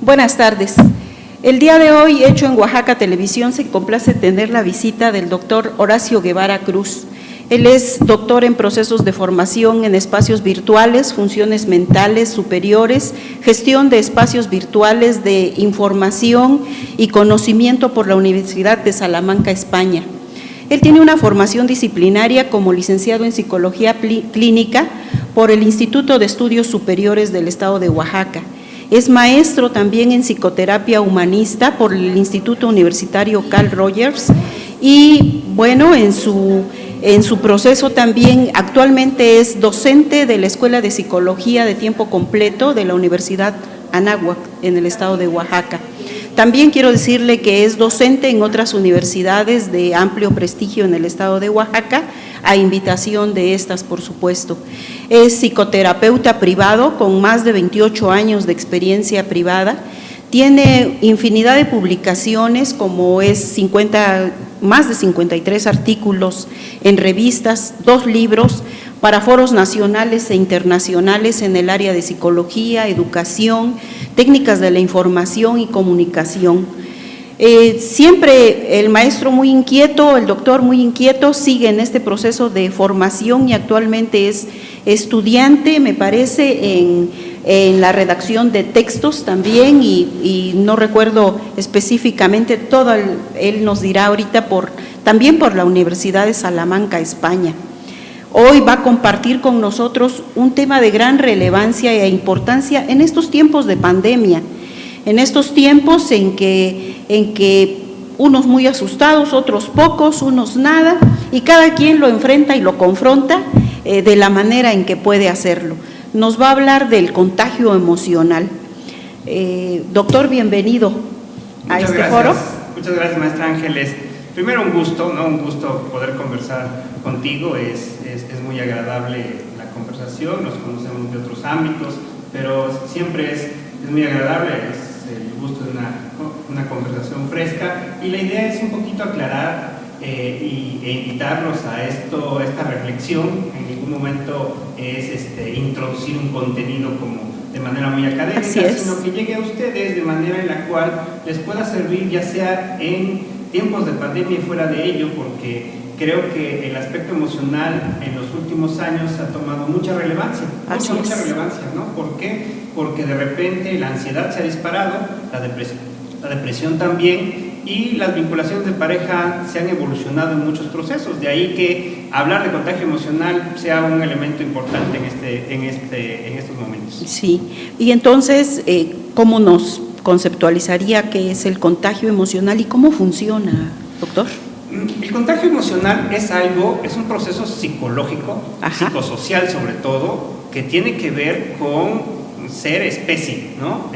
Buenas tardes. El día de hoy, Hecho en Oaxaca Televisión, se complace tener la visita del doctor Horacio Guevara Cruz. Él es doctor en procesos de formación en espacios virtuales, funciones mentales superiores, gestión de espacios virtuales de información y conocimiento por la Universidad de Salamanca, España. Él tiene una formación disciplinaria como licenciado en Psicología Clínica por el Instituto de Estudios Superiores del Estado de Oaxaca. Es maestro también en Psicoterapia Humanista por el Instituto Universitario Carl Rogers y, bueno, en su proceso también actualmente es docente de la Escuela de Psicología de Tiempo Completo de la Universidad Anáhuac en el Estado de Oaxaca. También quiero decirle que es docente en otras universidades de amplio prestigio en el Estado de Oaxaca, a invitación de estas, por supuesto. Es psicoterapeuta privado con más de 28 años de experiencia privada. Tiene infinidad de publicaciones, como es más de 53 artículos en revistas, 2 libros para foros nacionales e internacionales en el área de psicología, educación, técnicas de la información y comunicación. Siempre el maestro muy inquieto, el doctor muy inquieto, sigue en este proceso de formación y actualmente es estudiante, me parece, en la redacción de textos también y no recuerdo específicamente todo, él nos dirá ahorita, también por la Universidad de Salamanca, España. Hoy va a compartir con nosotros un tema de gran relevancia e importancia en estos tiempos de pandemia, en estos tiempos en que unos muy asustados, otros pocos, unos nada, y cada quien lo enfrenta y lo confronta de la manera en que puede hacerlo. Nos va a hablar del contagio emocional. Doctor, bienvenido a este foro. Muchas gracias, maestra Ángeles. Primero un gusto, ¿no? Un gusto poder conversar contigo, es muy agradable la conversación, nos conocemos de otros ámbitos, pero siempre es muy agradable, es el gusto de una conversación fresca, y la idea es un poquito aclarar e invitarlos a esta reflexión. En ningún momento es introducir un contenido como de manera muy académica, sino que llegue a ustedes de manera en la cual les pueda servir, ya sea en tiempos de pandemia y fuera de ello, porque creo que el aspecto emocional en los últimos años ha tomado mucha relevancia, mucha relevancia, ¿no? ¿Por qué? Porque de repente la ansiedad se ha disparado, la depresión también, y las vinculaciones de pareja se han evolucionado en muchos procesos, de ahí que hablar de contagio emocional sea un elemento importante en estos momentos. Sí, y entonces, ¿cómo nos conceptualizaría qué es el contagio emocional y cómo funciona, doctor? El contagio emocional es un proceso psicológico, psicosocial sobre todo, que tiene que ver con ser especie, ¿no?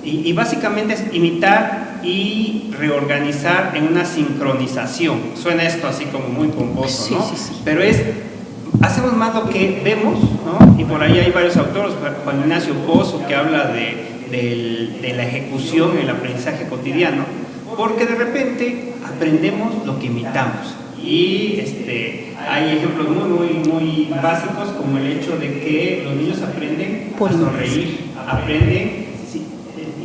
Y básicamente es imitar y reorganizar en una sincronización. Suena esto así como muy pomposo, ¿no? Sí. Pero hacemos más lo que vemos, ¿no? Y por ahí hay varios autores, Juan Ignacio Pozo, que habla de la ejecución en el aprendizaje cotidiano, porque de repente aprendemos lo que imitamos. Y hay ejemplos muy básicos, como el hecho de que los niños aprenden a sonreír, aprenden.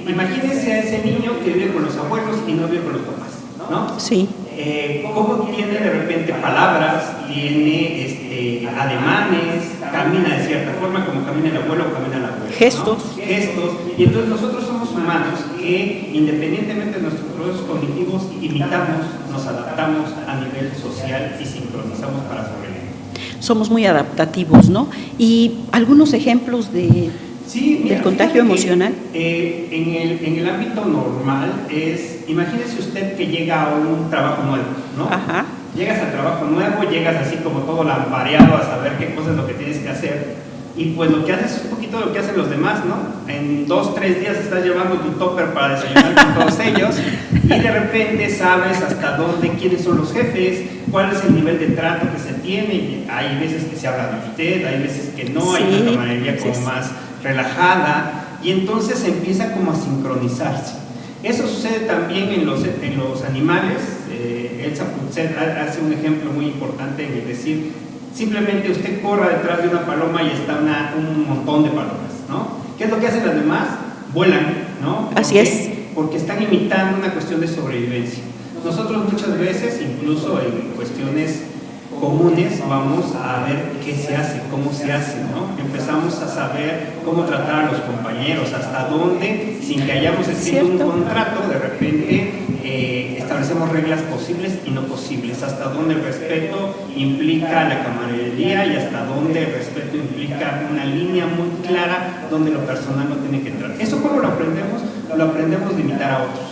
Imagínense a ese niño que vive con los abuelos y no vive con los papás, ¿no? Sí. ¿Cómo tiene de repente palabras, tiene ademanes, camina de cierta forma, como camina el abuelo o camina la abuela? Gestos. ¿No? Gestos. Y entonces nosotros somos humanos que, independientemente de nuestros procesos cognitivos, imitamos, nos adaptamos a nivel social y sincronizamos para sobrevivir. Somos muy adaptativos, ¿no? Y algunos ejemplos del contagio emocional. En el ámbito normal imagínese usted que llega a un trabajo nuevo, ¿no? Ajá. Llegas al trabajo nuevo, llegas así como todo lampareado a saber qué cosa es lo que tienes que hacer, y pues lo que haces es un poquito lo que hacen los demás, ¿no? En 2-3 días estás llevando tu topper para desayunar con todos ellos, y de repente sabes hasta dónde, quiénes son los jefes, cuál es el nivel de trato que se tiene, y hay veces que se habla de usted, hay veces que no, hay una camaradería como más relajada, y entonces se empieza como a sincronizarse. Eso sucede también en los animales. Elsa Putzer hace un ejemplo muy importante en el decir, simplemente usted corra detrás de una paloma y está un montón de palomas, ¿no? ¿Qué es lo que hacen las demás? Vuelan, ¿no? Así es. Porque están imitando una cuestión de sobrevivencia. Nosotros muchas veces, incluso en cuestiones comunes, vamos a ver qué se hace, cómo se hace, ¿no? Empezamos a saber cómo tratar a los compañeros, hasta dónde, sin que hayamos escrito un contrato, de repente establecemos reglas posibles y no posibles, hasta dónde el respeto implica la camaradería y hasta dónde el respeto implica una línea muy clara donde lo personal no tiene que entrar. ¿Eso cómo lo aprendemos? Lo aprendemos de imitar a otros.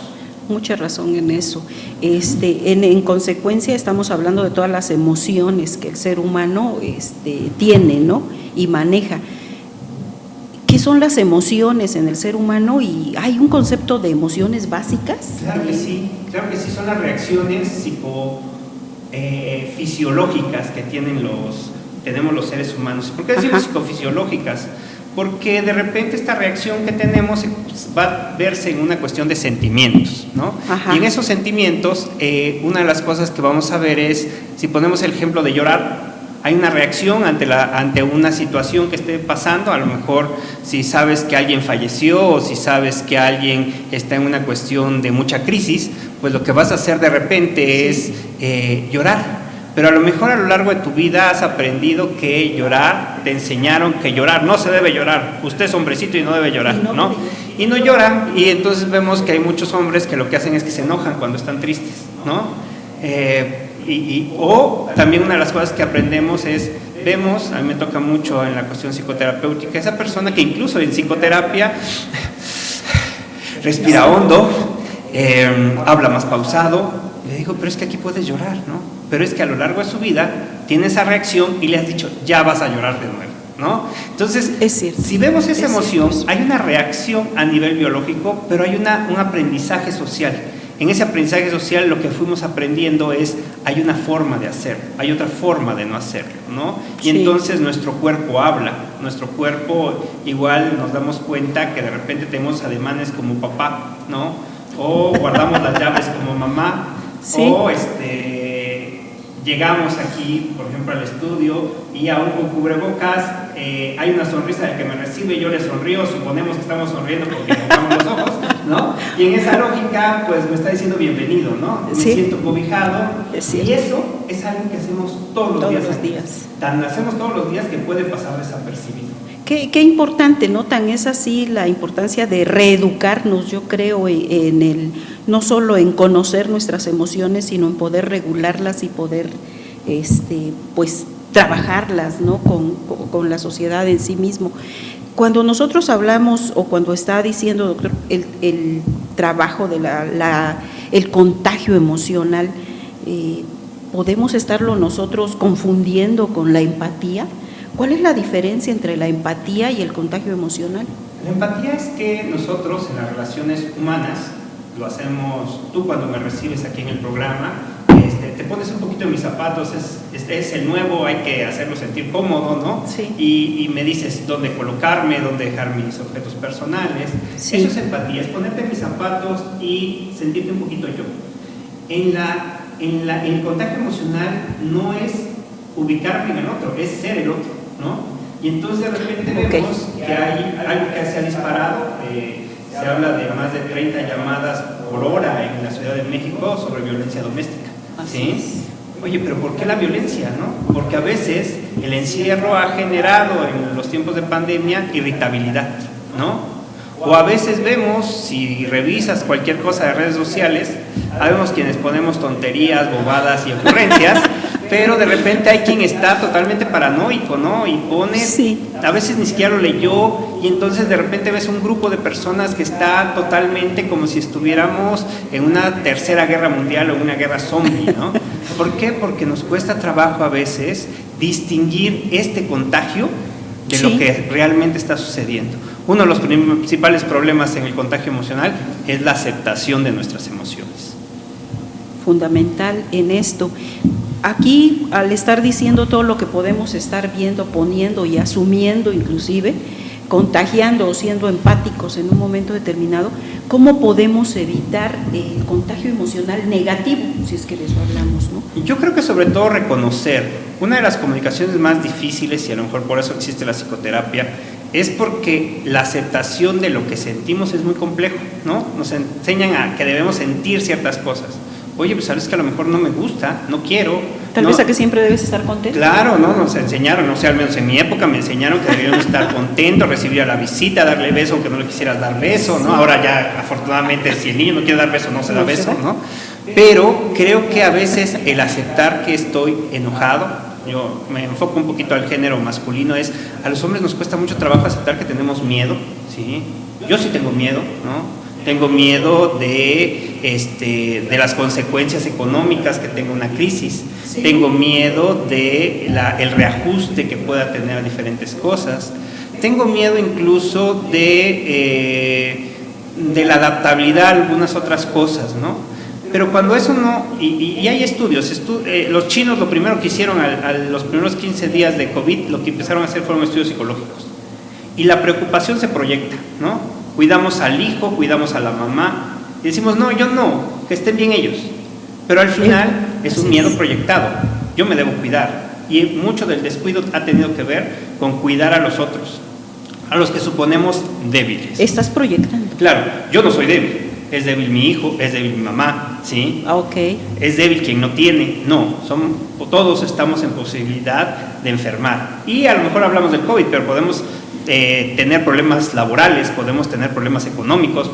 Mucha razón en eso. En consecuencia estamos hablando de todas las emociones que el ser humano tiene, ¿no? Y maneja. ¿Qué son las emociones en el ser humano? ¿Y hay un concepto de emociones básicas? Claro que sí, son las reacciones fisiológicas que tenemos los seres humanos. ¿Por qué decimos psicofisiológicas? Porque de repente esta reacción que tenemos va a verse en una cuestión de sentimientos, ¿no? Ajá. Y en esos sentimientos, una de las cosas que vamos a ver es, si ponemos el ejemplo de llorar, hay una reacción ante una situación que esté pasando, a lo mejor si sabes que alguien falleció o si sabes que alguien está en una cuestión de mucha crisis, pues lo que vas a hacer de repente es llorar. Pero a lo mejor a lo largo de tu vida has aprendido que llorar, te enseñaron que llorar, no se debe llorar, usted es hombrecito y no debe llorar, ¿no? Y no lloran, y entonces vemos que hay muchos hombres que lo que hacen es que se enojan cuando están tristes, ¿no? O también una de las cosas que aprendemos es, vemos, a mí me toca mucho en la cuestión psicoterapéutica, esa persona que incluso en psicoterapia respira hondo, habla más pausado, le digo, pero es que aquí puedes llorar, ¿no? Pero es que a lo largo de su vida tiene esa reacción y le has dicho, ya vas a llorar de nuevo, ¿no? Entonces, si vemos esa emoción, hay una reacción a nivel biológico, pero hay un aprendizaje social. En ese aprendizaje social lo que fuimos aprendiendo es, hay una forma de hacerlo, hay otra forma de no hacerlo, ¿no? Y entonces nuestro cuerpo habla, nuestro cuerpo igual nos damos cuenta que de repente tenemos ademanes como papá, ¿no? O guardamos las llaves como mamá, o llegamos aquí, por ejemplo, al estudio y aún con cubrebocas hay una sonrisa del que me recibe, yo le sonrío, suponemos que estamos sonriendo porque tocamos los ojos, ¿no? Y en esa lógica, pues me está diciendo bienvenido, ¿no? Me siento cobijado, y eso es algo que hacemos todos los días. Tan hacemos todos los días que puede pasar desapercibido. Qué importante, ¿no? Tan es así la importancia de reeducarnos, yo creo, no solo en conocer nuestras emociones, sino en poder regularlas y poder, pues, trabajarlas, ¿no? Con la sociedad en sí mismo. Cuando nosotros hablamos, o cuando está diciendo, doctor, el trabajo de el contagio emocional, ¿podemos estarlo nosotros confundiendo con la empatía? ¿Cuál es la diferencia entre la empatía y el contagio emocional? La empatía es que nosotros en las relaciones humanas, lo hacemos, tú cuando me recibes aquí en el programa, te pones un poquito en mis zapatos, es el nuevo, hay que hacerlo sentir cómodo, ¿no? Sí. Y me dices dónde colocarme, dónde dejar mis objetos personales. Sí. Eso es empatía, es ponerte en mis zapatos y sentirte un poquito yo. En el contagio emocional no es ubicarme en el otro, es ser el otro, ¿no? Y entonces de repente vemos que hay algo que se ha disparado, se habla de más de 30 llamadas por hora en la Ciudad de México sobre violencia doméstica, ¿sí? Oye, pero ¿por qué la violencia, no? Porque a veces el encierro ha generado en los tiempos de pandemia irritabilidad, ¿no? O a veces vemos, si revisas cualquier cosa de redes sociales, vemos quienes ponemos tonterías, bobadas y ocurrencias, pero de repente hay quien está totalmente paranoico, ¿no? Y pone, a veces ni siquiera lo leyó, y entonces de repente ves un grupo de personas que está totalmente como si estuviéramos en una tercera guerra mundial o una guerra zombie, ¿no? ¿Por qué? Porque nos cuesta trabajo a veces distinguir este contagio de lo que realmente está sucediendo. Uno de los principales problemas en el contagio emocional es la aceptación de nuestras emociones. Fundamental en esto. Aquí, al estar diciendo todo lo que podemos estar viendo, poniendo y asumiendo, inclusive, contagiando o siendo empáticos en un momento determinado, ¿cómo podemos evitar el contagio emocional negativo, si es que de eso hablamos, ¿no? Yo creo que sobre todo reconocer, una de las comunicaciones más difíciles, y a lo mejor por eso existe la psicoterapia, es porque la aceptación de lo que sentimos es muy complejo, ¿no? Nos enseñan a que debemos sentir ciertas cosas. Oye, pues sabes que a lo mejor no me gusta, no quiero. Tal vez a que siempre debes estar contento. Claro, ¿no? Nos enseñaron, no sé, al menos en mi época me enseñaron que debíamos estar contentos, recibir a la visita, darle beso aunque no le quisieras dar beso, ¿no? Ahora ya, afortunadamente, si el niño no quiere dar beso, no se da beso, ¿no? Pero creo que a veces el aceptar que estoy enojado, yo me enfoco un poquito al género masculino, es a los hombres nos cuesta mucho trabajo aceptar que tenemos miedo, ¿sí? Yo sí tengo miedo, ¿no? Tengo miedo de las consecuencias económicas que tenga una crisis. Sí. Tengo miedo de el reajuste que pueda tener a diferentes cosas. Tengo miedo incluso de la adaptabilidad a algunas otras cosas, ¿no? Pero cuando eso no, y hay estudios, los chinos lo primero que hicieron a los primeros 15 días de COVID, lo que empezaron a hacer fueron estudios psicológicos. Y la preocupación se proyecta, ¿no? Cuidamos al hijo, cuidamos a la mamá, y decimos, no, yo no, que estén bien ellos. Pero al final es un miedo proyectado, yo me debo cuidar. Y mucho del descuido ha tenido que ver con cuidar a los otros, a los que suponemos débiles. ¿Estás proyectando? Claro, yo no soy débil. Es débil mi hijo, es débil mi mamá, ¿sí? Ok. Es débil quien no tiene, no, todos estamos en posibilidad de enfermar. Y a lo mejor hablamos del COVID, pero podemos tener problemas laborales, podemos tener problemas económicos,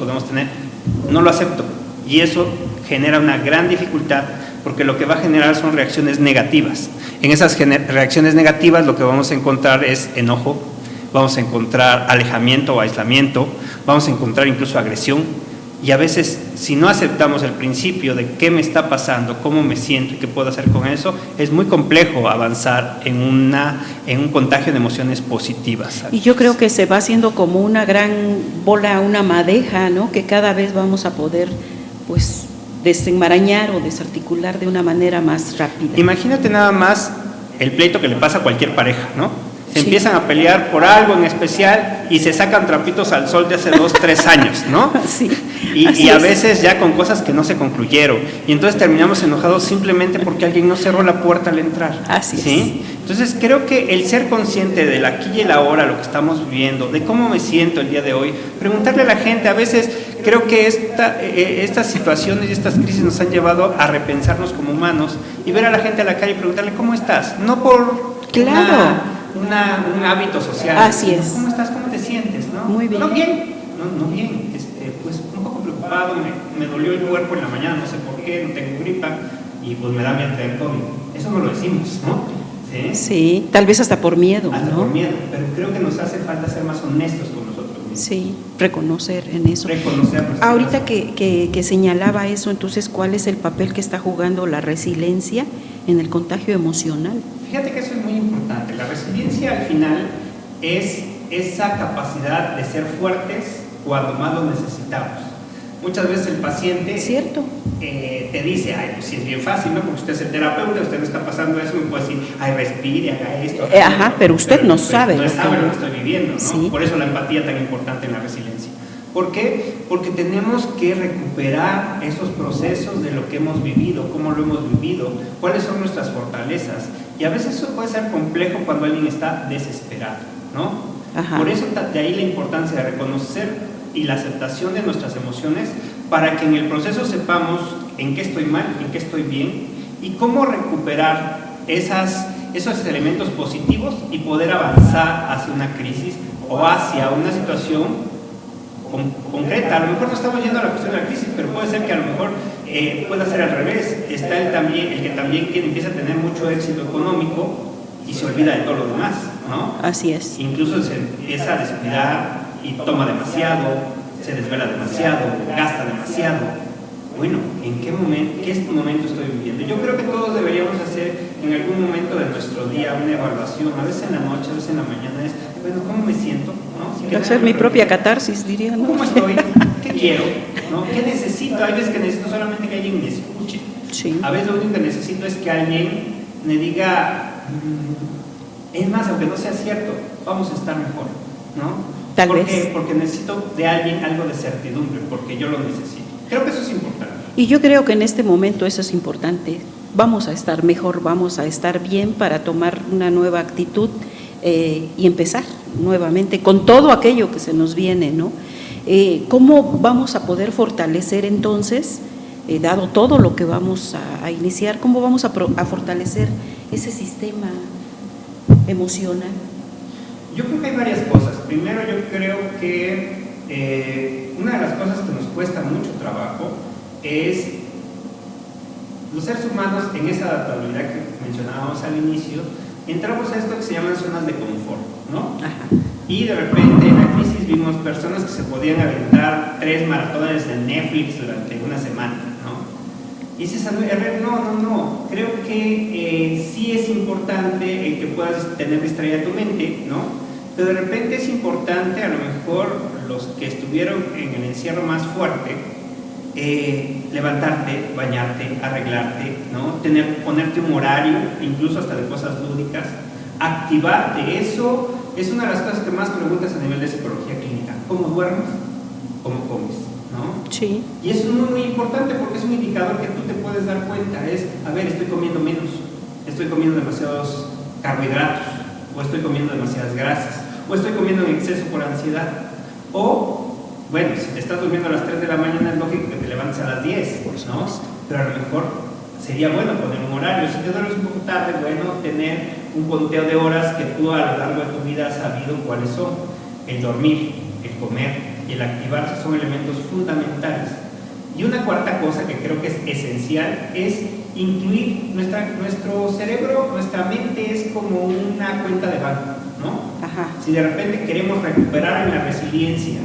no lo acepto. Y eso genera una gran dificultad, porque lo que va a generar son reacciones negativas. En esas reacciones negativas lo que vamos a encontrar es enojo, vamos a encontrar alejamiento o aislamiento, vamos a encontrar incluso agresión. Y a veces, si no aceptamos el principio de qué me está pasando, cómo me siento y qué puedo hacer con eso, es muy complejo avanzar en un contagio de emociones positivas. Y yo creo que se va haciendo como una gran bola, una madeja, ¿no? Que cada vez vamos a poder, pues, desenmarañar o desarticular de una manera más rápida. Imagínate nada más el pleito que le pasa a cualquier pareja, ¿no? Se empiezan a pelear por algo en especial y se sacan trapitos al sol de hace 2, 3 años, ¿no? Sí. Y a veces ya con cosas que no se concluyeron. Y entonces terminamos enojados simplemente porque alguien no cerró la puerta al entrar. Así ¿sí? es. Entonces creo que el ser consciente del aquí y el ahora, lo que estamos viviendo, de cómo me siento el día de hoy, preguntarle a la gente, a veces creo que estas situaciones y estas crisis nos han llevado a repensarnos como humanos y ver a la gente a la calle y preguntarle ¿cómo estás? No por... Claro. un hábito social. Así es. ¿Cómo estás? ¿Cómo te sientes? ¿No? Muy bien. No bien. No bien. Pues un poco preocupado, me dolió el cuerpo en la mañana, no sé por qué, no tengo gripa y pues me da miedo tener COVID. Eso no lo decimos, ¿no? Sí, sí, tal vez hasta por miedo, hasta ¿no? por miedo, pero creo que nos hace falta ser más honestos con nosotros mismos. Sí, reconocer en eso. Reconocernos. Ahorita que señalaba eso, entonces, ¿cuál es el papel que está jugando la resiliencia en el contagio emocional? Fíjate que eso es muy importante. La resiliencia al final es esa capacidad de ser fuertes cuando más lo necesitamos. Muchas veces el paciente ¿cierto? Te dice, ay, pues sí es bien fácil, ¿no? Porque usted es el terapeuta, usted no está pasando eso, me puede decir, ay, respire, haga esto. Ajá, pero usted no sabe. No sabe lo que estoy viviendo, ¿no? Sí. Por eso la empatía tan importante en la resiliencia. ¿Por qué? Porque tenemos que recuperar esos procesos de lo que hemos vivido, cómo lo hemos vivido, cuáles son nuestras fortalezas. Y a veces eso puede ser complejo cuando alguien está desesperado, ¿no? Ajá. Por eso de ahí la importancia de reconocer y la aceptación de nuestras emociones para que en el proceso sepamos en qué estoy mal, en qué estoy bien y cómo recuperar esos elementos positivos y poder avanzar hacia una crisis o hacia una situación concreta. A lo mejor no estamos yendo a la cuestión de la crisis, pero puede ser que a lo mejor pueda ser al revés. Está el que también empieza a tener mucho éxito económico y se olvida de todo lo demás, ¿no? Así es. Incluso se empieza a descuidar y toma demasiado, se desvela demasiado, gasta demasiado. Bueno, ¿en qué momento estoy viviendo? Yo creo que todos deberíamos hacer en algún momento de nuestro día una evaluación, a veces en la noche, a veces en la mañana, bueno, ¿cómo me siento? ¿No? Hacer mi propia catarsis, diría, ¿no? ¿Cómo estoy? ¿Qué quiero? ¿No? ¿Qué necesito? Hay veces que necesito solamente que alguien me escuche. Sí. A veces lo único que necesito es que alguien me diga, es más, aunque no sea cierto, vamos a estar mejor, ¿no? Tal ¿Por vez. qué? Porque necesito de alguien algo de certidumbre, porque yo lo necesito. Creo que eso es importante. Y yo creo que en este momento eso es importante. Vamos a estar mejor, vamos a estar bien para tomar una nueva actitud y empezar nuevamente con todo aquello que se nos viene, ¿no? ¿Cómo vamos a poder fortalecer entonces, dado todo lo que vamos a iniciar, cómo vamos a fortalecer ese sistema emocional? Yo creo que hay varias cosas. Primero, yo creo que una de las cosas que nos cuesta mucho trabajo es los seres humanos, en esa adaptabilidad que mencionábamos al inicio, entramos a esto que se llaman zonas de confort, ¿no? Ajá. Y de repente en la crisis vimos personas que se podían aventar 3 maratones de Netflix durante una semana, ¿no? Y dices, no, creo que sí es importante el que puedas tener distraída tu mente, ¿no? Pero de repente es importante, a lo mejor los que estuvieron en el encierro más fuerte, levantarte, bañarte, arreglarte, ¿no? Ponerte un horario, incluso hasta de cosas lúdicas, activarte. Eso es una de las cosas que más preguntas a nivel de psicología clínica. ¿Cómo duermes? ¿Cómo comes? ¿No? Sí. Y eso es muy, muy importante porque es un indicador que tú te puedes dar cuenta. Es, a ver, estoy comiendo menos, estoy comiendo demasiados carbohidratos, o estoy comiendo demasiadas grasas, o estoy comiendo en exceso por ansiedad, o bueno, si te estás durmiendo a las 3 de la mañana es lógico que te levantes a las 10, ¿no? Pero a lo mejor sería bueno poner un horario. Si te duermes un poco tarde, bueno, tener un conteo de horas que tú a lo largo de tu vida has sabido cuáles son. El dormir, el comer y el activarse son elementos fundamentales. Y una cuarta cosa que creo que es esencial es incluir nuestro cerebro, nuestra mente es como una cuenta de banco, ¿no? Ajá. Si de repente queremos recuperar en la resiliencia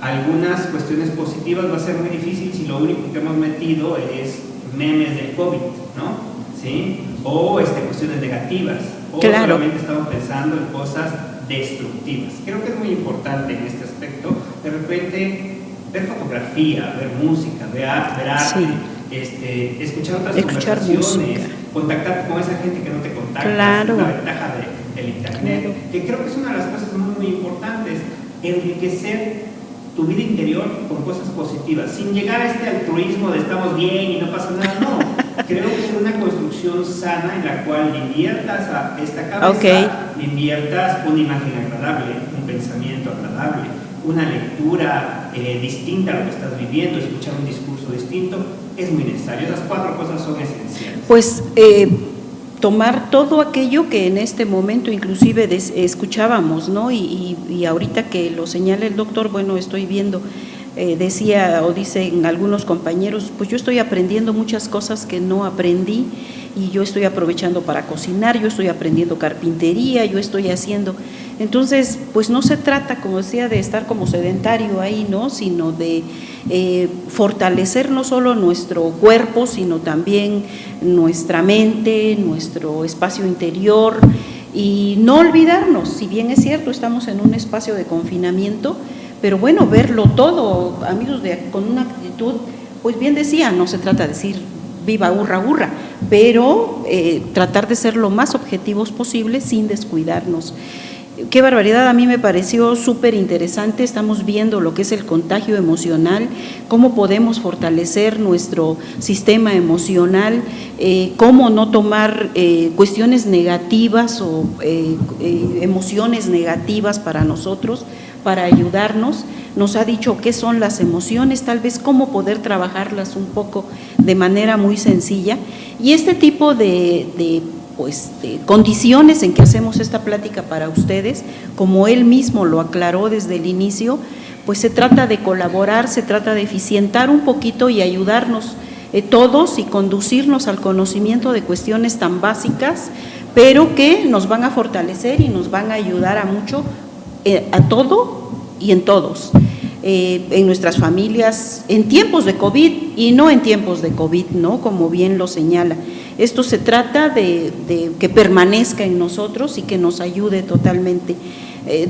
algunas cuestiones positivas, va a ser muy difícil si lo único que hemos metido es memes del COVID, ¿no? ¿Sí? O cuestiones negativas, o claro, solamente estamos pensando en cosas destructivas. Creo que es muy importante en este aspecto, de repente, ver fotografía, ver música, ver arte, sí, escuchar otras conversaciones, música, contactarte con esa gente que no te contacta, claro, es la ventaja del internet, claro, que creo que es una de las cosas muy, muy importantes, enriquecer tu vida interior con cosas positivas, sin llegar a este altruismo de estamos bien y no pasa nada, no. Creo que es una construcción sana en la cual inviertas a esta cabeza, okay, inviertas una imagen agradable, un pensamiento agradable, una lectura distinta a lo que estás viviendo, escuchar un discurso distinto, es muy necesario. Esas 4 cosas son esenciales. Pues tomar todo aquello que en este momento inclusive escuchábamos, ¿no? Y ahorita que lo señala el doctor, bueno, estoy viendo, decía o dicen algunos compañeros, pues yo estoy aprendiendo muchas cosas que no aprendí y yo estoy aprovechando para cocinar, yo estoy aprendiendo carpintería, yo estoy haciendo. Entonces, pues no se trata, como decía, de estar como sedentario ahí, ¿no? Sino de fortalecer no solo nuestro cuerpo, sino también nuestra mente, nuestro espacio interior y no olvidarnos, si bien es cierto, estamos en un espacio de confinamiento, pero bueno, verlo todo, amigos, con una actitud, pues bien decía, no se trata de decir viva hurra hurra, pero tratar de ser lo más objetivos posible sin descuidarnos. Qué barbaridad, a mí me pareció súper interesante, estamos viendo lo que es el contagio emocional, cómo podemos fortalecer nuestro sistema emocional, cómo no tomar cuestiones negativas o emociones negativas para nosotros, para ayudarnos. Nos ha dicho qué son las emociones, tal vez cómo poder trabajarlas un poco de manera muy sencilla. Y este tipo de condiciones en que hacemos esta plática para ustedes, como él mismo lo aclaró desde el inicio, pues se trata de colaborar, se trata de eficientar un poquito y ayudarnos todos y conducirnos al conocimiento de cuestiones tan básicas, pero que nos van a fortalecer y nos van a ayudar a mucho, a todo y en todos. En nuestras familias, en tiempos de COVID y no en tiempos de COVID, ¿no? Como bien lo señala. Esto se trata de que permanezca en nosotros y que nos ayude totalmente.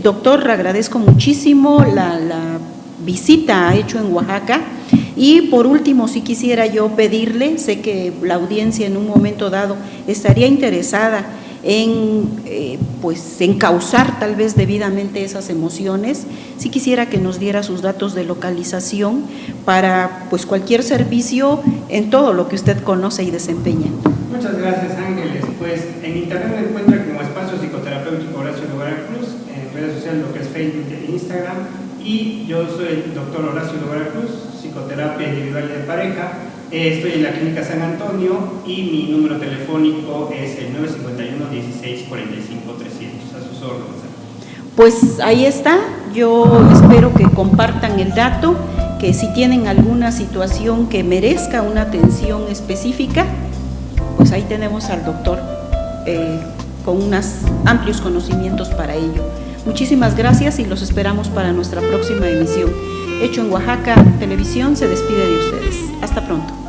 Doctor, agradezco muchísimo la visita hecho en Oaxaca y por último, sí quisiera yo pedirle, sé que la audiencia en un momento dado estaría interesada en encauzar tal vez debidamente esas emociones. Sí quisiera que nos diera sus datos de localización para pues cualquier servicio en todo lo que usted conoce y desempeña. Muchas gracias, Ángeles. Pues en internet me encuentra como Espacio Psicoterapéutico Horacio Guevara Facebook e Instagram. Y yo soy el doctor Horacio Guevara Cruz, psicoterapia individual y de pareja. Estoy en la Clínica San Antonio y mi número telefónico es el 951 16 45 300. A sus órdenes. Pues ahí está, yo espero que compartan el dato, que si tienen alguna situación que merezca una atención específica, pues ahí tenemos al doctor con unos amplios conocimientos para ello. Muchísimas gracias y los esperamos para nuestra próxima emisión. Hecho en Oaxaca Televisión se despide de ustedes. Hasta pronto.